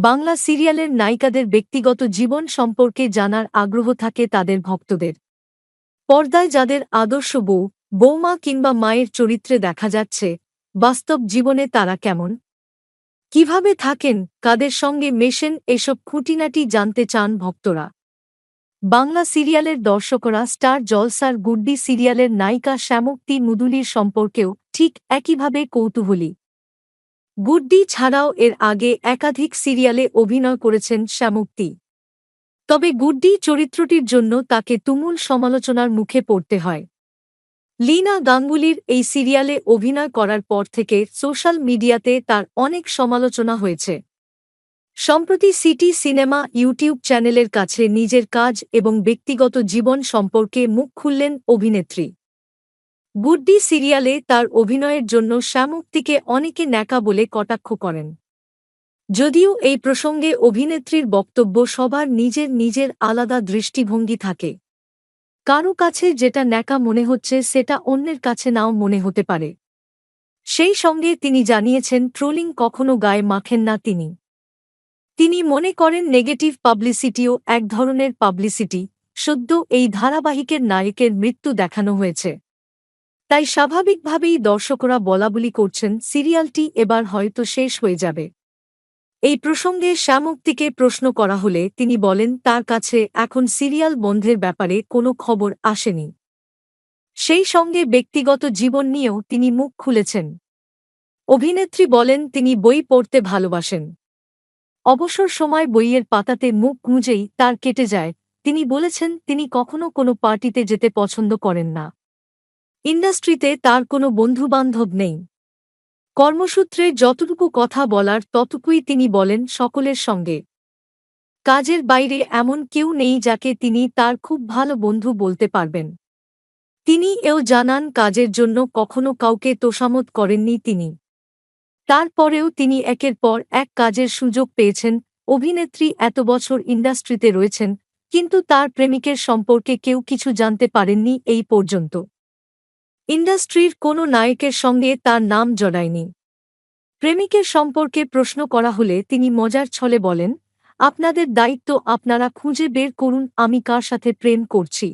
বাংলা সিরিয়ালের নায়িকাদের ব্যক্তিগত জীবন সম্পর্কে জানার আগ্রহ থাকে তাদের ভক্তদের। পর্দায় যাদের আদর্শ বউ, বৌমা কিংবা মায়ের চরিত্রে দেখা যাচ্ছে, বাস্তব জীবনে তারা কেমন, কিভাবে থাকেন, কাদের সঙ্গে মেশেন, এসব খুঁটিনাটি জানতে চান ভক্তরা। বাংলা সিরিয়ালের দর্শকরা স্টার জলসার গুড্ডি সিরিয়ালের নায়িকা শ্যামক্তি মুদুলির সম্পর্কেও ঠিক একইভাবে কৌতূহলী। গুড্ডি ছাড়াও এর আগে একাধিক সিরিয়ালে অভিনয় করেছেন শ্যামক্তি। তবে গুড্ডি চরিত্রটির জন্য তাকে তুমুল সমালোচনার মুখে পড়তে হয়। লীনা গাঙ্গুলির এই সিরিয়ালে অভিনয় করার পর থেকে সোশ্যাল মিডিয়াতে তার অনেক সমালোচনা হয়েছে। সম্প্রতি সিটি সিনেমা ইউটিউব চ্যানেলের কাছে নিজের কাজ এবং ব্যক্তিগত জীবন সম্পর্কে মুখ খুললেন অভিনেত্রী। গুড্ডি সিরিয়ালে তার অভিনয়ের জন্য শ্যামক্তিকে অনেকে ন্যাকা বলে কটাক্ষ করেন। যদিও এই প্রসঙ্গে অভিনেত্রীর বক্তব্য সবার নিজের নিজের আলাদা দৃষ্টিভঙ্গি থাকে। কারো কাছে যেটা ন্যাকা মনে হচ্ছে সেটা অন্যের কাছে নাও মনে হতে পারে। সেই সঙ্গে তিনি জানিয়েছেন ট্রোলিং কখনো গায়ে মাখেন না তিনি মনে করেন নেগেটিভ পাবলিসিটিও এক ধরনের পাবলিসিটি। সদ্য এই ধারাবাহিকের নায়কের মৃত্যু দেখানো হয়েছে, তাই স্বাভাবিকভাবেই দর্শকরা বলাবলি করছেন সিরিয়ালটি এবার হয়তো শেষ হয়ে যাবে। এই প্রসঙ্গে শ্যামক্তিকে প্রশ্ন করা হলে তিনি বলেন তার কাছে এখন সিরিয়াল বন্ধের ব্যাপারে কোনো খবর আসেনি। সেই সঙ্গে ব্যক্তিগত জীবন নিয়েও তিনি মুখ খুলেছেন। অভিনেত্রী বলেন তিনি বই পড়তে ভালোবাসেন। অবসর সময় বইয়ের পাতাতে মুখ গুঁজেই তার কেটে যায়। তিনি বলেছেন তিনি কখনো কোনো পার্টিতে যেতে পছন্দ করেন না। ইন্ডাস্ট্রিতে তার কোনো বন্ধুবান্ধব নেই। কর্মসূত্রে যতটুকু কথা বলার ততটুকুই তিনি বলেন সকলের সঙ্গে। কাজের বাইরে এমন কেউ নেই যাকে তিনি তার খুব ভালো বন্ধু বলতে পারবেন। তিনি এও জানান কাজের জন্য কখনো কাউকে তোষামোদ করেননি তিনি। তারপরেও তিনি একের পর এক কাজের সুযোগ পেয়েছেন। অভিনেত্রী এত বছর ইন্ডাস্ট্রিতে রয়েছেন, কিন্তু তার প্রেমিকের সম্পর্কে কেউ কিছু জানতে পারেননি এই পর্যন্ত। ইন্ডাস্ট্রির কোনো নায়কের সঙ্গে তার নাম জড়ায়নি। প্রেমিকের সম্পর্কে প্রশ্ন করা হলে তিনি মজার ছলে বলেন, আপনাদের দায়িত্ব, আপনারা খুঁজে বের করুন আমি কার সাথে প্রেম করছি।